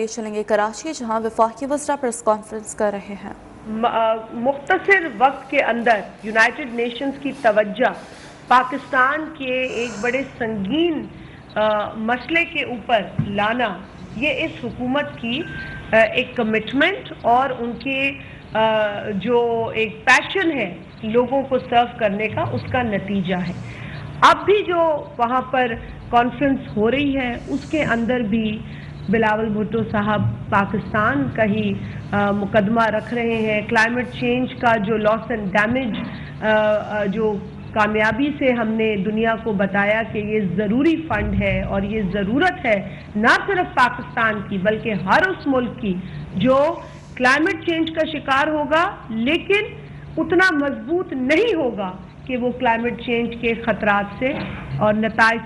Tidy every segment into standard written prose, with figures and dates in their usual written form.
چلیں گے کراچی جہاں وفاقی وزراء پریس کانفرنس کر رہے ہیں۔ مختصر وقت کے اندر یونائٹڈ نیشنز کی توجہ پاکستان کے ایک بڑے سنگین مسئلے کے اوپر لانا، یہ اس حکومت کی ایک کمٹمنٹ اور ان کے جو ایک پیشن ہے لوگوں کو سرو کرنے کا، اس کا نتیجہ ہے۔ اب بھی جو وہاں پر کانفرنس ہو رہی ہے اس کے اندر بھی بلاول بھٹو صاحب پاکستان کا ہی مقدمہ رکھ رہے ہیں۔ کلائمیٹ چینج کا جو لاس اینڈ ڈیمیج جو کامیابی سے ہم نے دنیا کو بتایا کہ یہ ضروری فنڈ ہے اور یہ ضرورت ہے نہ صرف پاکستان کی بلکہ ہر اس ملک کی جو کلائمیٹ چینج کا شکار ہوگا لیکن اتنا مضبوط نہیں ہوگا کہ وہ کلائمیٹ چینج کے خطرات سے اور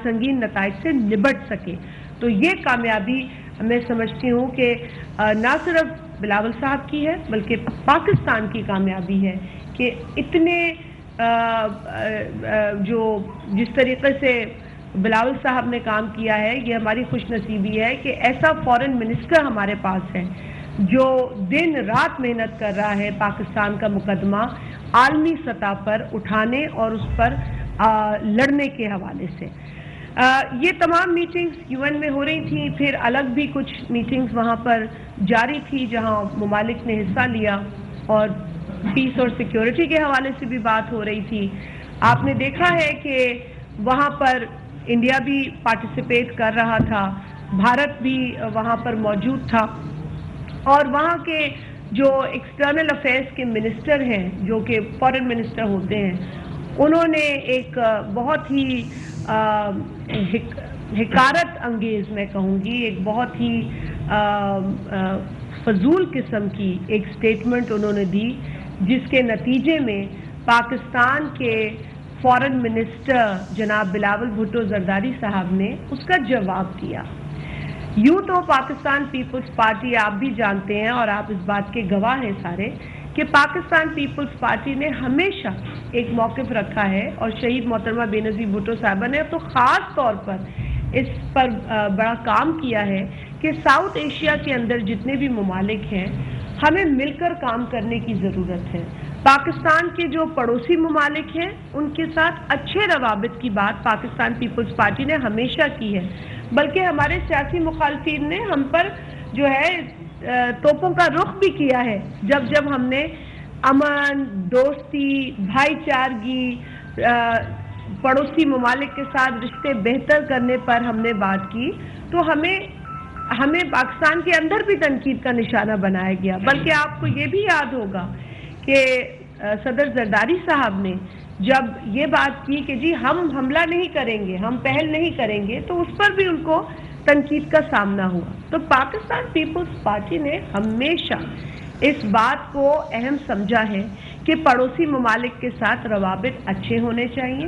سنگین نتائج سے نبٹ سکے۔ تو یہ کامیابی میں سمجھتی ہوں کہ نہ صرف بلاول صاحب کی ہے بلکہ پاکستان کی کامیابی ہے کہ اتنے جس طریقے سے بلاول صاحب نے کام کیا ہے، یہ ہماری خوش نصیبی ہے کہ ایسا فورن منسٹر ہمارے پاس ہے جو دن رات محنت کر رہا ہے پاکستان کا مقدمہ عالمی سطح پر اٹھانے اور اس پر لڑنے کے حوالے سے۔ یہ تمام میٹنگز یو این میں ہو رہی تھیں، پھر الگ بھی کچھ میٹنگز وہاں پر جاری تھی جہاں ممالک نے حصہ لیا اور پیس اور سیکیورٹی کے حوالے سے بھی بات ہو رہی تھی۔ آپ نے دیکھا ہے کہ وہاں پر انڈیا بھی پارٹیسپیٹ کر رہا تھا، بھارت بھی وہاں پر موجود تھا اور وہاں کے جو ایکسٹرنل افیئرس کے منسٹر ہیں جو کہ فورن منسٹر ہوتے ہیں، انہوں نے ایک بہت ہی حقارت انگیز میں کہوں گی ایک بہت ہی فضول قسم کی ایک سٹیٹمنٹ انہوں نے دی جس کے نتیجے میں پاکستان کے فورن منسٹر جناب بلاول بھٹو زرداری صاحب نے اس کا جواب دیا۔ یوں تو پاکستان پیپلز پارٹی آپ بھی جانتے ہیں اور آپ اس بات کے گواہ ہیں سارے کہ پاکستان پیپلز پارٹی نے ہمیشہ ایک موقف رکھا ہے اور شہید محترمہ بے نظیر بھٹو صاحبہ نے تو خاص طور پر اس پر بڑا کام کیا ہے کہ ساؤتھ ایشیا کے اندر جتنے بھی ممالک ہیں ہمیں مل کر کام کرنے کی ضرورت ہے۔ پاکستان کے جو پڑوسی ممالک ہیں ان کے ساتھ اچھے روابط کی بات پاکستان پیپلز پارٹی نے ہمیشہ کی ہے، بلکہ ہمارے سیاسی مخالفین نے ہم پر جو ہے توپوں کا رخ بھی کیا ہے جب ہم نے امن، دوستی، بھائی چارگی، پڑوسی ممالک کے ساتھ رشتے بہتر کرنے پر ہم نے بات کی تو ہمیں پاکستان کے اندر بھی تنقید کا نشانہ بنایا گیا۔ بلکہ آپ کو یہ بھی یاد ہوگا کہ صدر زرداری صاحب نے جب یہ بات کی کہ جی ہم حملہ نہیں کریں گے، ہم پہل نہیں کریں گے، تو اس پر بھی ان کو تنقید کا سامنا ہوا۔ تو پاکستان پیپلز پارٹی نے ہمیشہ اس بات کو اہم سمجھا ہے کہ پڑوسی ممالک کے ساتھ روابط اچھے ہونے چاہیے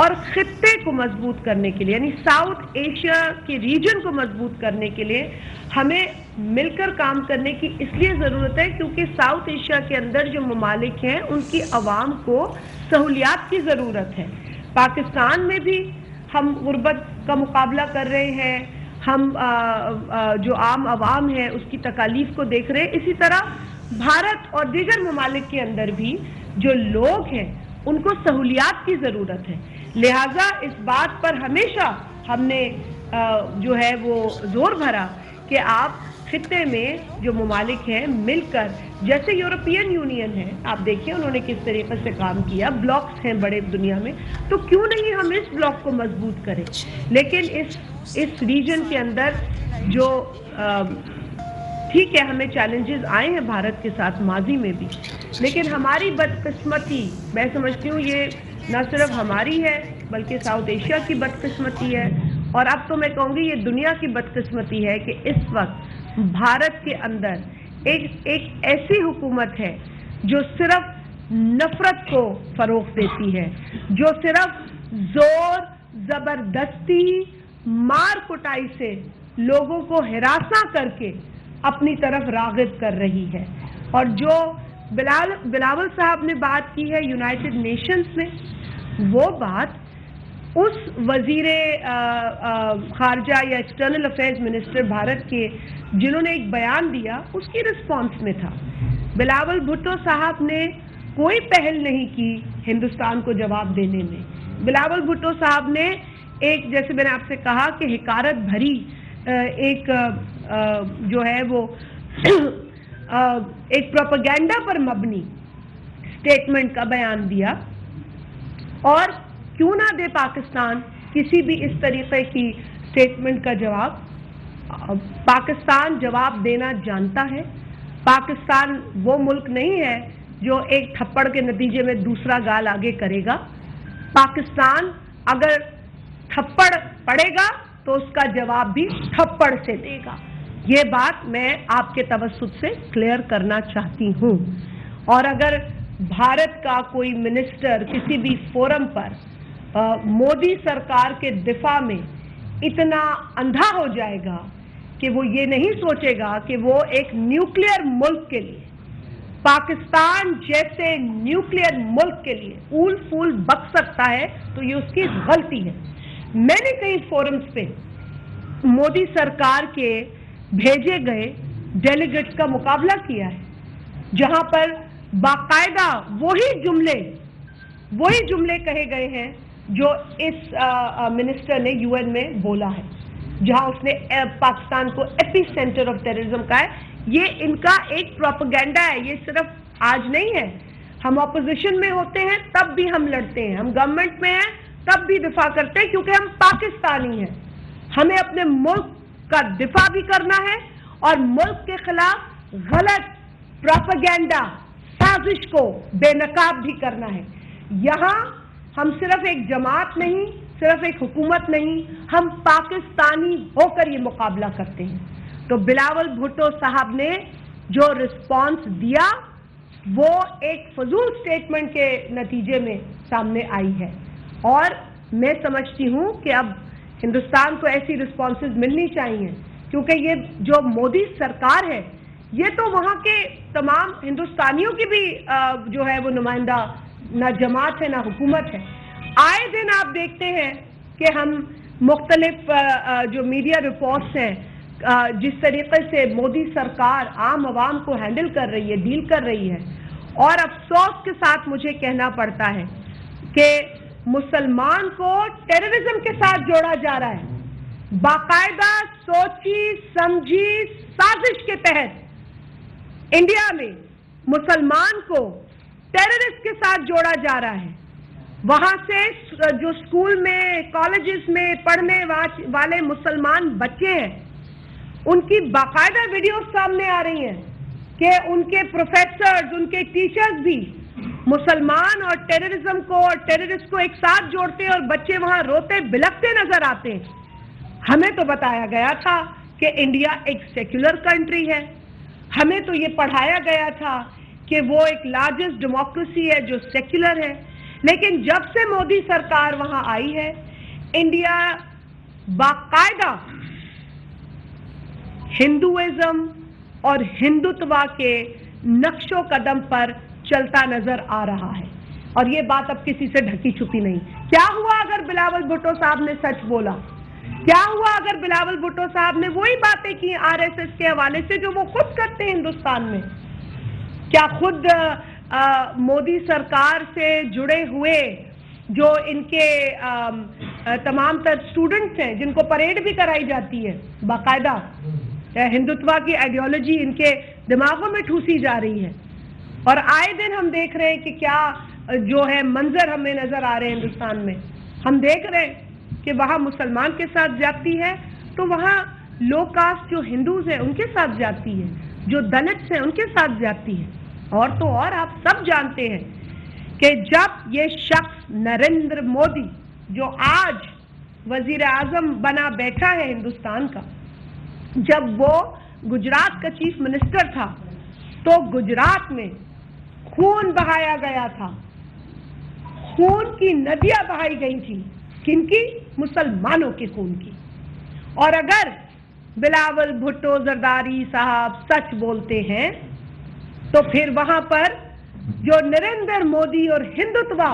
اور خطے کو مضبوط کرنے کے لیے یعنی ساؤتھ ایشیا کے ریجن کو مضبوط کرنے کے لیے ہمیں مل کر کام کرنے کی اس لیے ضرورت ہے کیونکہ ساؤتھ ایشیا کے اندر جو ممالک ہیں ان کی عوام کو سہولیات کی ضرورت ہے۔ پاکستان میں بھی ہم غربت کا مقابلہ کر رہے ہیں، ہم جو عام عوام ہے اس کی تکالیف کو دیکھ رہے ہیں، اسی طرح بھارت اور دیگر ممالک کے اندر بھی جو لوگ ہیں ان کو سہولیات کی ضرورت ہے۔ لہٰذا اس بات پر ہمیشہ ہم نے جو ہے وہ زور بھرا کہ آپ خطے میں جو ممالک ہیں مل کر، جیسے یورپین یونین ہے، آپ دیکھیں انہوں نے کس طریقے سے کام کیا، بلاکس ہیں بڑے دنیا میں، تو کیوں نہیں ہم اس بلاک کو مضبوط کریں۔ لیکن اس ریجن کے اندر جو ٹھیک ہے ہمیں چیلنجز آئے ہیں بھارت کے ساتھ ماضی میں بھی، لیکن ہماری بدقسمتی میں سمجھتی ہوں یہ نہ صرف ہماری ہے بلکہ ساؤتھ ایشیا کی بدقسمتی ہے اور اب تو میں کہوں گی یہ دنیا کی بدقسمتی ہے کہ اس وقت بھارت کے اندر ایک ایسی حکومت ہے جو صرف نفرت کو فروغ دیتی ہے، جو صرف زور، زبردستی، مار کٹائی سے لوگوں کو ہراساں کر کے اپنی طرف راغب کر رہی ہے۔ اور جو بلاول صاحب نے بات کی ہے یونائٹڈ نیشنز میں، وہ بات اس وزیر خارجہ یا ایکسٹرنل افیئرز منسٹر بھارت کے جنہوں نے ایک بیان دیا اس کی رسپانس میں تھا. بلاول بھٹو صاحب نے کوئی پہل نہیں کی ہندوستان کو جواب دینے میں. بلاول بھٹو صاحب نے ایک، جیسے میں نے آپ سے کہا کہ حقارت بھری ایک جو ہے وہ ایک پروپیگنڈا پر مبنی اسٹیٹمنٹ کا بیان دیا. اور کیوں نہ دے پاکستان کسی بھی اس طریقے کی اسٹیٹمنٹ کا جواب؟ پاکستان جواب دینا جانتا ہے. پاکستان وہ ملک نہیں ہے جو ایک تھپڑ کے نتیجے میں دوسرا گال آگے کرے گا. پاکستان اگر تھپڑ پڑے گا تو اس کا جواب بھی تھپڑ سے دے گا. یہ بات میں آپ کے توسط سے کلیئر کرنا چاہتی ہوں. اور اگر بھارت کا کوئی منسٹر کسی بھی فورم پر مودی سرکار کے دفاع میں اتنا اندھا ہو جائے گا کہ وہ یہ نہیں سوچے گا کہ وہ ایک نیوکلیئر ملک کے لیے، پاکستان جیسے نیوکلیئر ملک کے لیے اول پھول بک سکتا ہے، تو یہ اس کی غلطی ہے. میں نے کئی فورمز پہ مودی سرکار کے بھیجے گئے ڈیلیگیٹس کا مقابلہ کیا ہے، جہاں پر باقاعدہ وہی جملے کہے گئے ہیں جو اس منسٹر نے یو این میں بولا ہے، جہاں اس نے پاکستان کو ایپی سینٹر آف ٹیررزم کہا ہے. یہ ان کا ایک پروپیگنڈا ہے. یہ صرف آج نہیں ہے. ہم اپوزیشن میں ہوتے ہیں تب بھی ہم لڑتے ہیں، ہم گورنمنٹ میں ہیں تب بھی دفاع کرتے ہیں، کیونکہ ہم پاکستانی ہیں. ہمیں اپنے ملک کا دفاع بھی کرنا ہے اور ملک کے خلاف غلط پروپیگنڈا سازش کو بے نقاب بھی کرنا ہے. یہاں ہم صرف ایک جماعت نہیں، صرف ایک حکومت نہیں، ہم پاکستانی ہو کر یہ مقابلہ کرتے ہیں. تو بلاول بھٹو صاحب نے جو رسپانس دیا وہ ایک فضول سٹیٹمنٹ کے نتیجے میں سامنے آئی ہے. اور میں سمجھتی ہوں کہ اب ہندوستان کو ایسی رسپانسز ملنی چاہیے، کیونکہ یہ جو مودی سرکار ہے یہ تو وہاں کے تمام ہندوستانیوں کی بھی جو ہے وہ نمائندہ نہ جماعت ہے نہ حکومت ہے. آئے دن آپ دیکھتے ہیں کہ ہم مختلف جو میڈیا رپورٹس ہیں جس طریقے سے مودی سرکار عام عوام کو ہینڈل کر رہی ہے، ڈیل کر رہی ہے، اور افسوس کے ساتھ مجھے کہنا پڑتا ہے کہ مسلمان کو ٹیررزم کے ساتھ جوڑا جا رہا ہے. باقاعدہ سوچی سمجھی سازش کے تحت انڈیا میں مسلمان کو ٹیررسٹ کے ساتھ جوڑا جا رہا ہے. وہاں سے جو اسکول میں کالجز میں پڑھنے والے مسلمان بچے ہیں ان کی باقاعدہ ویڈیوز سامنے آ رہی ہیں کہ ان کے پروفیسرز، ان کے ٹیچرز بھی مسلمان اور ٹیررزم کو اور ٹیررسٹ کو ایک ساتھ جوڑتے ہیں اور بچے وہاں روتے بلکتے نظر آتے ہیں. ہمیں تو بتایا گیا تھا کہ انڈیا ایک سیکولر کنٹری ہے، ہمیں تو یہ پڑھایا گیا تھا کہ وہ ایک لارجسٹ ڈیموکریسی ہے جو سیکولر ہے. لیکن جب سے مودی سرکار وہاں آئی ہے انڈیا باقاعدہ ہندوازم اور ہندوتوا کے نقش و قدم پر چلتا نظر آ رہا ہے، اور یہ بات اب کسی سے ڈھکی چھپی نہیں. کیا ہوا اگر بلاول بھٹو صاحب نے سچ بولا؟ کیا ہوا اگر بلاول بھٹو صاحب نے وہی باتیں کی آر ایس ایس کے حوالے سے جو وہ خود کرتے ہیں ہندوستان میں؟ کیا خود مودی سرکار سے جڑے ہوئے جو ان کے تمام تر اسٹوڈنٹس ہیں جن کو پریڈ بھی کرائی جاتی ہے باقاعدہ، ہندوتوا کی آئیڈیالوجی ان کے دماغوں میں ٹھوسی جا رہی ہے، اور آئے دن ہم دیکھ رہے ہیں کہ کیا جو ہے منظر ہمیں نظر آ رہے ہیں ہندوستان میں. ہم دیکھ رہے ہیں کہ وہاں مسلمان کے ساتھ جاتی ہے تو وہاں لو کاسٹ جو ہندوز ہیں ان کے ساتھ جاتی ہے، جو دلتس ہیں ان کے ساتھ جاتی ہے. اور تو اور آپ سب جانتے ہیں کہ جب یہ شخص نریندر مودی جو آج وزیر اعظم بنا بیٹھا ہے ہندوستان کا، جب وہ گجرات کا چیف منسٹر تھا تو گجرات میں خون بہایا گیا تھا، خون کی ندیاں بہائی گئی تھی. کن کی؟ مسلمانوں کے خون کی. اور اگر بلاول بھٹو زرداری صاحب سچ بولتے ہیں تو پھر وہاں پر جو نریندر مودی اور ہندوتوا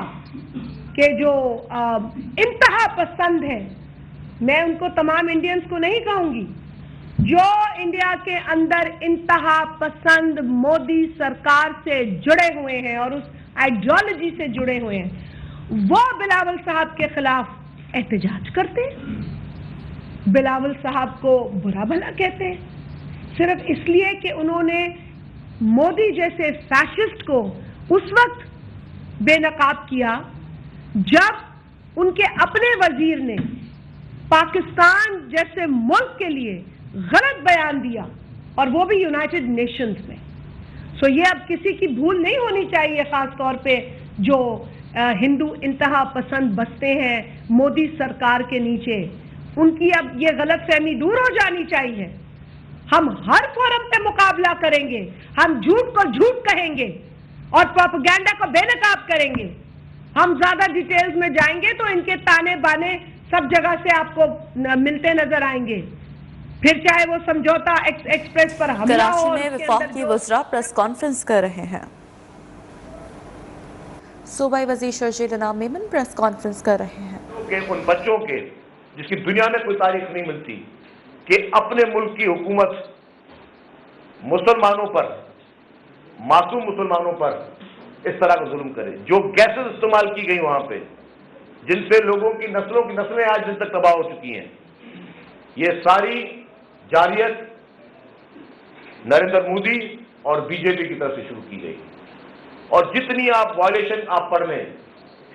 کہ جو انتہا پسند ہیں، میں ان کو تمام انڈینز کو نہیں کہوں گی، جو انڈیا کے اندر انتہا پسند مودی سرکار سے جڑے ہوئے ہیں اور اس آئیڈیالوجی سے جڑے ہوئے ہیں، وہ بلاول صاحب کے خلاف احتجاج کرتے ہیں، بلاول صاحب کو برا بھلا کہتے ہیں، صرف اس لیے کہ انہوں نے مودی جیسے فیشسٹ کو اس وقت بے نقاب کیا جب ان کے اپنے وزیر نے پاکستان جیسے ملک کے لیے غلط بیان دیا، اور وہ بھی یونائٹڈ نیشنز میں۔ سو یہ اب کسی کی بھول نہیں ہونی چاہیے، خاص طور پہ جو ہندو انتہا پسند بستے ہیں مودی سرکار کے نیچے، ان کی اب یہ غلط فہمی دور ہو جانی چاہیے۔ ہم ہر فورم پہ مقابلہ کریں گے، ہم جھوٹ کو جھوٹ کہیں گے اور پروپیگنڈا کو بے نقاب کریں گے۔ ہم زیادہ ڈیٹیلز میں جائیں گے تو ان کے تانے بانے سب جگہ سے آپ کو ملتے نظر آئیں گے، پھر چاہے وہ سمجھوتا ایکسپریس پر حملہ کراچی ہو، میں وفاقی وزراء پریس کانفرنس کر رہے ہیں۔ صوبائی وزیر شرجیل انعام میمن پریس کانفرنس کر رہے ہیں۔ کہ ان بچوں کے جس کی دنیا میں کوئی تاریخ نہیں ملتی کہ اپنے ملک کی حکومت مسلمانوں پر، معصوم مسلمانوں پر اس طرح کا ظلم کرے، جو گیسز استعمال کی گئی وہاں پہ، جن سے لوگوں کی نسلیں آج دن تک تباہ ہو چکی ہیں، یہ ساری جاریت نریندر مودی اور بی جے پی کی طرف سے شروع کی گئی۔ اور جتنی آپ وائلیشن آپ پڑھ لیں،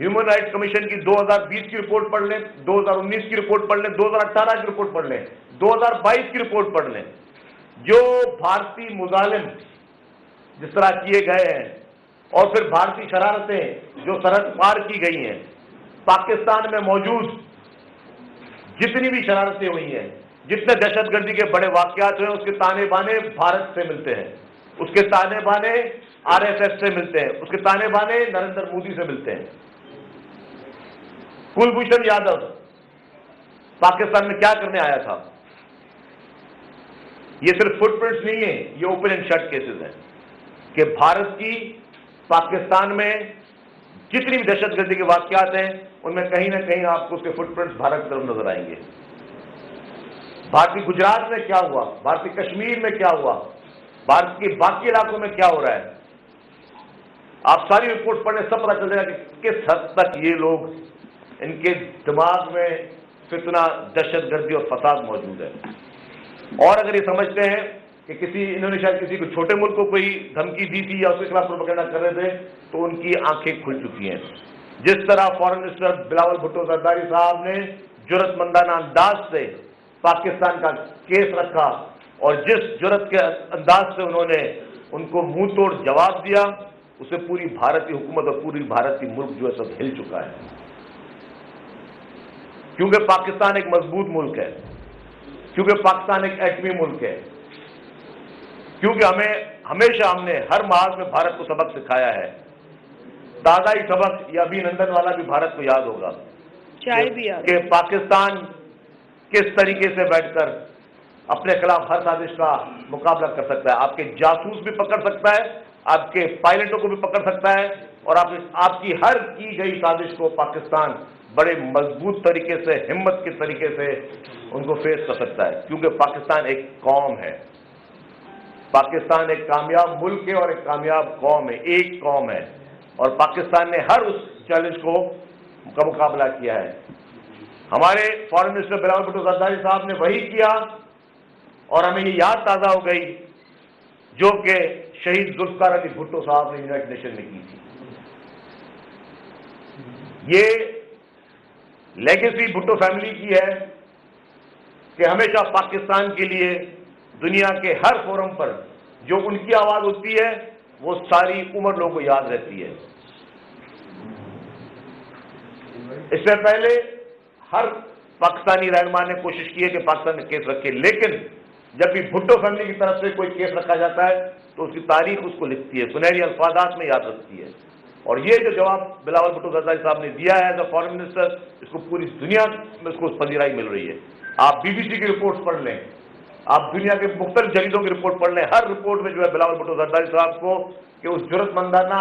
ہیومن رائٹس کمیشن کی 2020 کی رپورٹ پڑھ لیں، 2019 کی رپورٹ پڑھ لیں، 2018 کی رپورٹ پڑھ لیں، 2022 کی رپورٹ پڑھ لیں، جو بھارتی مظالم جس طرح کیے گئے ہیں اور پھر بھارتی شرارتیں جو سرحد پار کی گئی ہیں، پاکستان میں موجود جتنی بھی شرارتیں ہوئی ہیں، جتنے دہشت گردی کے بڑے واقعات ہوئے ہیں، اس کے تانے بانے بھارت سے ملتے ہیں، اس کے تانے بانے آر ایس ایس سے ملتے ہیں، اس کے تانے بانے نریندر مودی سے ملتے ہیں۔ کلبھوشن یادو پاکستان میں کیا کرنے آیا تھا؟ یہ صرف فٹ پرنٹس نہیں ہیں، یہ اوپن اینڈ شٹ کیسز ہیں کہ بھارت کی پاکستان میں جتنی بھی دہشت گردی کے واقعات ہیں ان میں کہیں نہ کہیں آپ کو اس کے فٹ پرنٹس بھارت کی طرف نظر آئیں گے۔ بھارتی گجرات میں کیا ہوا، بھارتی کشمیر میں کیا ہوا، بھارت کے باقی علاقوں میں کیا ہو رہا ہے، آپ ساری رپورٹ پڑھیں، سب پتہ چل جائے گا کہ کس حد تک یہ لوگ، ان کے دماغ میں فتنہ، دہشت گردی اور فساد موجود ہے۔ اور اگر یہ سمجھتے ہیں کہ انہوں نے شاید کسی کو چھوٹے ملک کو کوئی دھمکی دی تھی یا اس کے خلاف پروپیگنڈا کر رہے تھے، تو ان کی آنکھیں کھل چکی ہیں۔ جس طرح فارن منسٹر بلاول بھٹو زرداری صاحب نے جرأت مندانہ انداز سے پاکستان کا کیس رکھا اور جس جرأت کے انداز سے انہوں نے ان کو منہ توڑ جواب دیا، اسے پوری بھارتی حکومت اور پوری بھارتی ملک جو ہے سب ہل چکا ہے، کیونکہ پاکستان ایک مضبوط ملک ہے، کیونکہ پاکستان ایک ایٹمی ملک ہے، کیونکہ ہمیشہ ہم نے ہر محاذ میں بھارت کو سبق سکھایا ہے۔ تازہ ہی سبق یہ ابھی نندن والا بھی بھارت کو یاد ہوگا کہ پاکستان کس طریقے سے بیٹھ کر اپنے خلاف ہر سازش کا مقابلہ کر سکتا ہے، آپ کے جاسوس بھی پکڑ سکتا ہے، آپ کے پائلٹوں کو بھی پکڑ سکتا ہے، اور آپ کی ہر کی گئی سازش کو پاکستان بڑے مضبوط طریقے سے، ہمت کے طریقے سے ان کو فیس کر سکتا ہے، کیونکہ پاکستان ایک قوم ہے، پاکستان ایک کامیاب ملک ہے اور ایک کامیاب قوم ہے، ایک قوم ہے، اور پاکستان نے ہر اس چیلنج کا مقابلہ کیا ہے۔ ہمارے فارن منسٹر بلاول بھٹو زرداری صاحب نے وہی کیا، اور ہمیں یہ یاد تازہ ہو گئی جو کہ شہید ذوالفقار علی بھٹو صاحب نے یونائٹڈ نیشن میں کی تھی۔ یہ لیگیسی بھٹو فیملی کی ہے کہ ہمیشہ پاکستان کے لیے دنیا کے ہر فورم پر جو ان کی آواز ہوتی ہے وہ ساری عمر لوگوں کو یاد رہتی ہے۔ اس سے پہلے ہر پاکستانی رہنما نے کوشش کی ہے کہ پاکستان میں کیس رکھے، لیکن جب بھی بھٹو فیملی کی طرف سے کوئی کیس رکھا جاتا ہے تو اس کی تاریخ اس کو لکھتی ہے، سنہری الفاظات میں یاد رکھتی ہے۔ اور یہ جو جواب بلاول بھٹو زرداری صاحب نے دیا ہے ایز اے فارن منسٹر، اس کو پوری دنیا میں اس کو پذیرائی مل رہی ہے۔ آپ بی بی سی کی رپورٹ پڑھ لیں، آپ دنیا کے مختلف جریدوں کی رپورٹ پڑھ لیں، ہر رپورٹ میں جو ہے بلاول بھٹو زرداری صاحب کو کہ اس جرأت مندانہ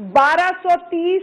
1230